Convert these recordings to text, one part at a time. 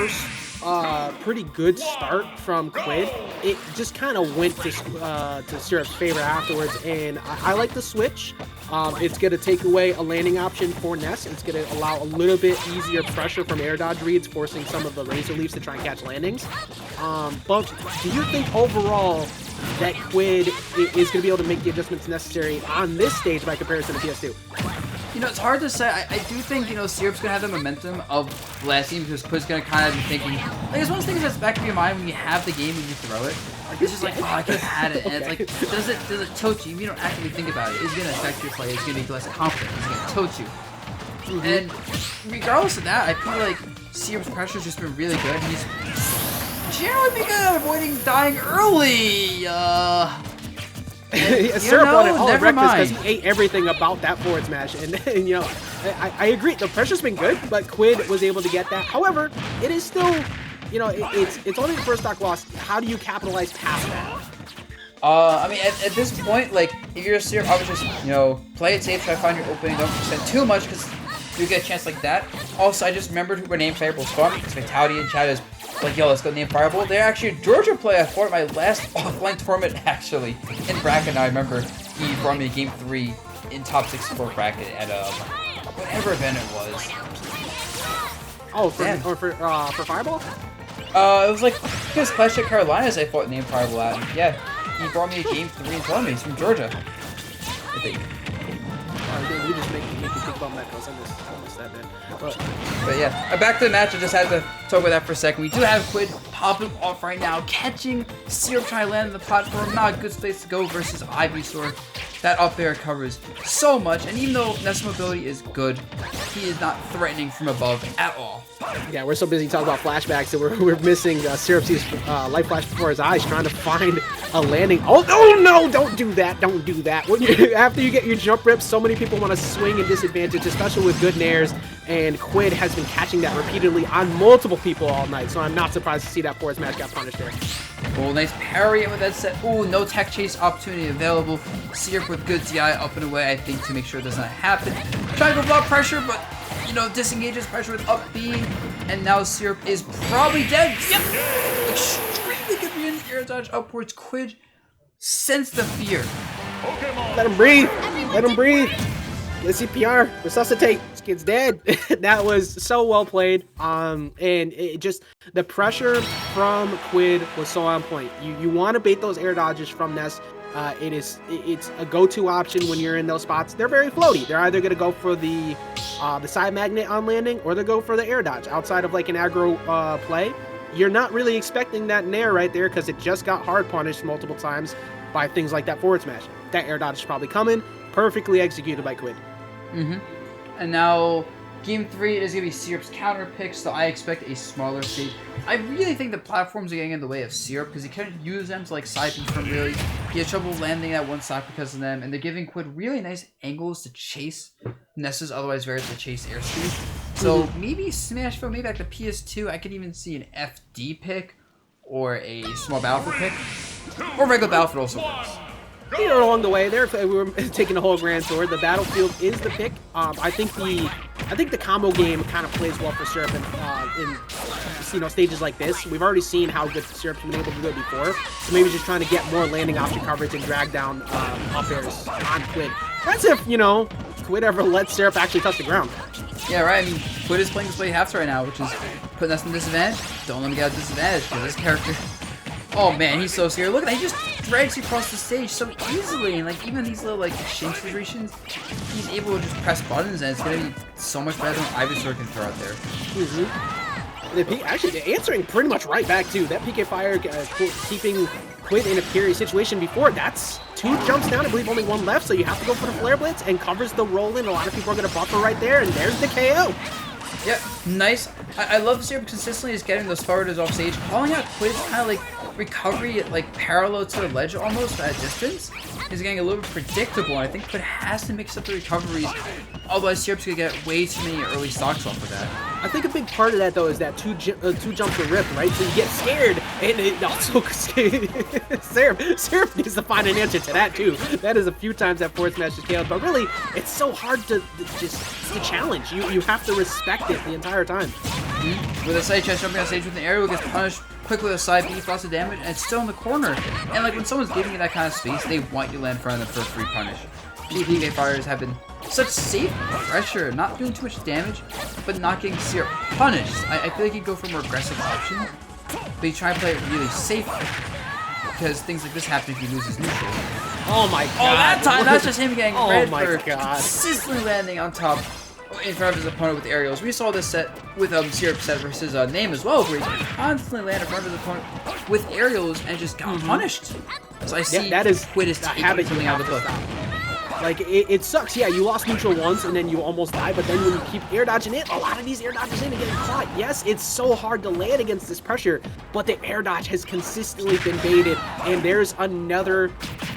first pretty good start from Quid, it just kind of went to Syrup's favor afterwards, and I like the switch. It's going to take away a landing option for Ness. It's going to allow a little bit easier pressure from air dodge reads, forcing some of the Razor Leafs to try and catch landings. But do you think overall that Quid is going to be able to make the adjustments necessary on this stage by comparison to PS2? You know, it's hard to say. I do think, you know, Syrup's going to have the momentum of last game because Quid's going to kind of be thinking, like, it's one of those things that's back of your mind when you have the game and you throw it. It's just like, oh, I could have had it. And it's like, does it tilt you? If you don't actively think about it, it's going to affect your play. It's going to be less confident. It's going to tilt you. And regardless of that, I feel like Syrup's pressure's just been really good. He's generally been good at avoiding dying early. Syrup won it all at breakfast because he ate everything about that forward smash, and you know, I agree. The pressure's been good, but Quid was able to get that. However, it is still, you know, it's only the first stock loss. How do you capitalize past that? I mean, at this point, like, if you're a Syrup, I would just, you know, play it safe, try to find your opening, don't spend too much because you get a chance like that. Also, I just remembered where Namefireball's from because Vitality in chat is like, yo, let's go Namefireball. They're actually a Georgia player. I fought my last offline tournament, actually, in bracket. I remember he brought me to game 3 in top 64 bracket at whatever event it was. Oh, for Fireball? It was like his Clash at Carolinas I fought Namefireball at. And yeah, he brought me to game 3 in tournament. He's from Georgia. I think. You just make me think about that because I missed that, man. But yeah, back to the match. I just had to talk about that for a second. We do have Quid popping off right now, catching Syrup trying to land on the platform. Not a good place to go versus Ivysaur. That up air covers so much, and even though Ness mobility is good, he is not threatening from above at all. Yeah, we're so busy talking about flashbacks that we're missing Syrup's light flash before his eyes, trying to find a landing. Oh no! Don't do that! Don't do that! When after you get your jump rips, so many people want to swing and disadvantage, especially with good nairs. And Quid has been catching that repeatedly on multiple people all night, so I'm not surprised to see that forward smash got punished there. Oh, nice parry with that set. Oh, no tech chase opportunity available. Syrup with good DI up and away, I think, to make sure it does not happen. Trying to go block pressure, but, you know, disengages pressure with up B. And now Syrup is probably dead. Yep! Extremely good in air dodge upwards. Quid sense the fear. Let him breathe. Let him breathe. Let's CPR. Resuscitate. This kid's dead. That was so well played. And it just, the pressure from Quid was so on point. You want to bait those air dodges from Ness. It's a go-to option when you're in those spots. They're very floaty. They're either going to go for the side magnet on landing, or they go for the air dodge. Outside of like an aggro play, you're not really expecting that nair right there because it just got hard punished multiple times by things like that forward smash. That air dodge is probably coming. Perfectly executed by Quid. And now game 3 is going to be Syrup's counter pick, so I expect a smaller stage. I really think the platforms are getting in the way of Syrup because he can't use them to like side from really. He has trouble landing at one side because of them, and they're giving Quid really nice angles to chase Ness's otherwise very to chase airspeed. So maybe SmashBros, maybe like the PS2, I could even see an FD pick or a small battlefield pick, or regular battlefield also works. You know, along the way there, we were taking the whole grand sword. The battlefield is the pick. I think the combo game kind of plays well for Syrup in stages like this. We've already seen how good Syrup's been able to do it before. So maybe just trying to get more landing option coverage and drag down up airs on Quid. That's if Quid ever lets Syrup actually touch the ground. Yeah, right. I mean, Quid is playing display halves right now, which is putting us in disadvantage. Don't let him get a disadvantage for this character. Oh man, he's so scared. Look at that, he just drags you across the stage so easily, and like even these little like exchange situations, he's able to just press buttons, and it's gonna be so much better than Ivysaur can throw out there. Actually, answering pretty much right back too. That PK Fire keeping Quid in a period situation before. That's 2 jumps down. I believe only 1 left, so you have to go for the Flare Blitz and covers the roll in. A lot of people are gonna buffer right there, and there's the KO. Yep, nice. I love Syrup consistently is getting those forwarders off stage. Calling out Quid's kind of like recovery like parallel to the ledge almost at a distance is getting a little bit predictable. I think Quid has to mix up the recoveries, otherwise Syrup's gonna get way too many early stocks off of that. I think a big part of that though is that two jumps are ripped, right? So you get scared, and it also Syrup needs to find an answer to that too. That is a few times that forward smash is KO'd, but really it's so hard to challenge. You have to respect it the entire time. With a side chest jumping on stage with an aerial, gets punished quickly with a side B, lots of damage, and it's still in the corner. And like when someone's giving you that kind of space, they want you to land in front of them for a free punish. These PK fires have been such safe pressure, not doing too much damage, but not getting Syrup punished. I feel like you go for a more aggressive option, but you try and play it really safe because things like this happen if you lose his neutral. Oh my god. Oh, that time, that's just him getting red for god. consistently landing on top in front of his opponent with aerials. We saw this set with Syrup set versus Name as well, where he constantly landed in front of his opponent with aerials and just got punished. So I see that is Quid is taking something out of the book. Like, it sucks. Yeah, you lost neutral once and then you almost die, but then when you keep air dodging it, a lot of these air dodges in and getting caught. Yes, it's so hard to land against this pressure, but the air dodge has consistently been baited, and there's another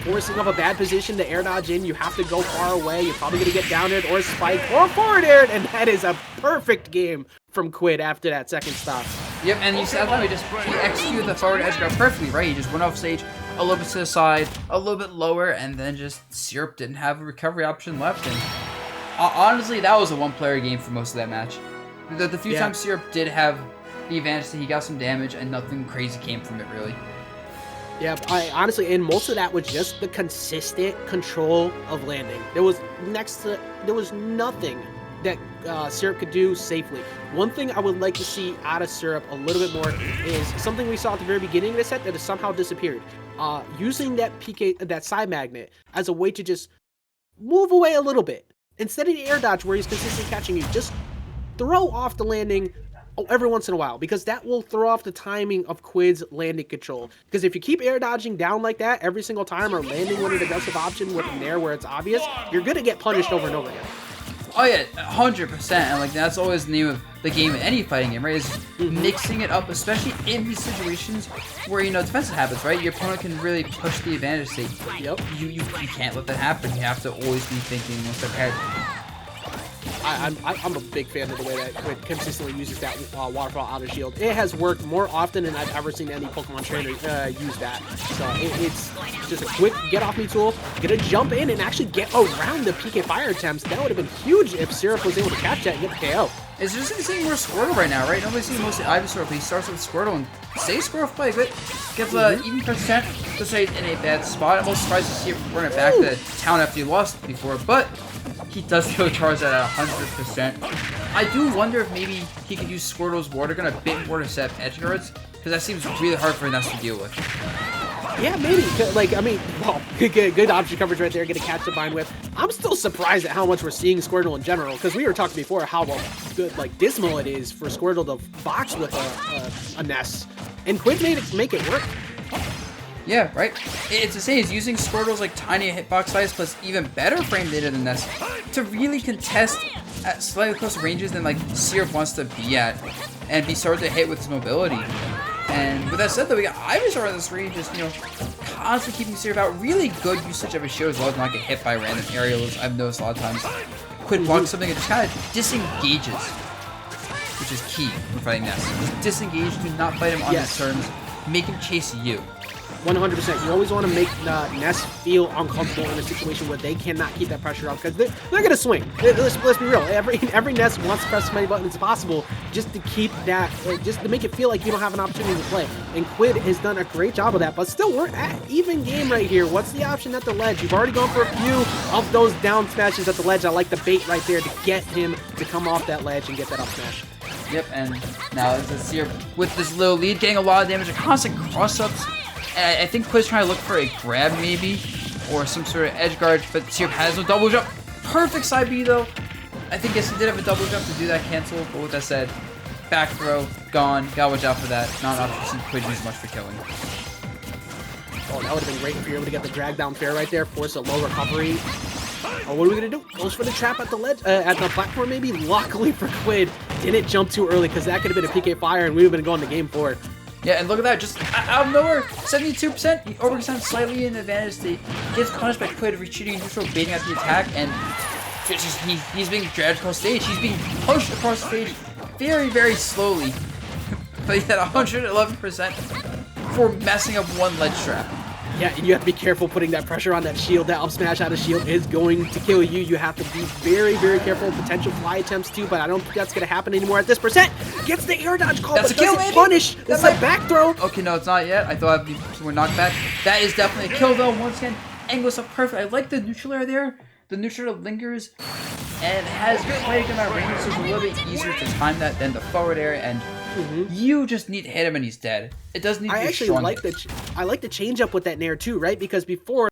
forcing of a bad position to air dodge in. You have to go far away. You're probably going to get down aired or spiked or forward aired, and that is a perfect game from Quid after that second stop. Yep, and you said that he executed the forward edge guard perfectly, right? He just went off stage a little bit to the side, a little bit lower, and then just Syrup didn't have a recovery option left. And honestly, that was a one-player game for most of that match. The few times Syrup did have the advantage, that he got some damage, and nothing crazy came from it, really. Yeah, honestly, and most of that was just the consistent control of landing. There was nothing that Syrup could do safely. One thing I would like to see out of Syrup a little bit more is something we saw at the very beginning of the set that has somehow disappeared. Using that that side magnet as a way to just move away a little bit. Instead of the air dodge where he's consistently catching you, just throw off the landing every once in a while, because that will throw off the timing of Quid's landing control. Because if you keep air dodging down like that every single time, or landing with an aggressive option with an air where it's obvious, you're going to get punished over and over again. Oh yeah, 100%, and like that's always the name of the game in any fighting game, right? Is mixing it up, especially in these situations where, you know, defensive habits, right? Your opponent can really push the advantage state. Yep. You can't let that happen. You have to always be thinking one step ahead. I'm a big fan of the way that Quid consistently uses that waterfall outer shield. It has worked more often than I've ever seen any Pokemon trainer use that. So it's just a quick get off me tool, gonna jump in and actually get around the PK fire attempts. That would have been huge if Syrup was able to catch that and get the KO. It's just seeing more Squirtle right now, right? Nobody's seeing mostly Ivysaur, but he starts with Squirtle and stays Squirtle play good. Gets even percent to say in a bad spot. I'm most surprised to see him run it back to town after he lost before, but he does go Charizard at 100%. I do wonder if maybe he could use Squirtle's Water Gun a bit more to set up edge guards, because that seems really hard for Ness to deal with. Yeah, maybe. Like, I mean, well, good option coverage right there, gonna catch the Vine Whip. I'm still surprised at how much we're seeing Squirtle in general, because we were talking before how good, like, dismal it is for Squirtle to box with a Ness, and Quid make it work. Yeah, right? It's the same as using Squirtle's like tiny hitbox size plus even better frame data than Ness to really contest at slightly closer ranges than like Syrup wants to be at and be started to hit with his mobility. And with that said though, we got Ivysaur in this range, just, you know, constantly keeping Syrup out. Really good usage of his shield as well to not get hit by random aerials. I've noticed a lot of times Quid blocks something and just kind of disengages, which is key when fighting Ness. Just disengage, do not fight him on his terms, make him chase you. 100%. You always want to make Ness feel uncomfortable in a situation where they cannot keep that pressure off, because they're going to swing. Let's be real. Every Ness wants to press as many buttons as possible just to keep that, just to make it feel like you don't have an opportunity to play. And Quid has done a great job of that, but still, we're at even game right here. What's the option at the ledge? You've already gone for a few of those down smashes at the ledge. I like the bait right there to get him to come off that ledge and get that up smash. Yep, and now it's Syrup with this little lead, getting a lot of damage, constant cross-ups. I think Quid's trying to look for a grab maybe, or some sort of edge guard, but Syrup has no double jump. Perfect side B though. I think yes, he did have a double jump to do that cancel, but with that said, back throw, gone. Gotta watch out for that. Not an option since Quid used much for killing. Oh, that would have been great if you were able to get the drag down fair right there, force a low recovery. Oh, what are we gonna do? Goes for the trap at the ledge, at the platform maybe. Luckily for Quid, didn't jump too early, because that could have been a PK fire and we would have been going to game 4. Yeah, and look at that, just out of nowhere, 72%, he overextends slightly in advantage state, gets punished by Quid retreating neutral, baiting out the attack, and just, he's being dragged across stage. He's being pushed across the stage very, very slowly. But he's at 111% for messing up one ledge trap. Yeah, and you have to be careful putting that pressure on that shield. That up smash out of shield is going to kill you. You have to be very, very careful. Potential fly attempts too, but I don't think that's going to happen anymore at this percent. Gets the air dodge call, That's but a kill, doesn't maybe? punish. That's a back throw. Okay, no, it's not yet. I thought we're knocked back. That is definitely a kill, though. Once again, angles up perfect. I like the neutral air there. The neutral air lingers and has quite a good amount of range, so it's a little bit easier to time that than the forward air, and you just need to hit him and he's dead. It doesn't need to be strong. I like the change up with that nair too, right? Because before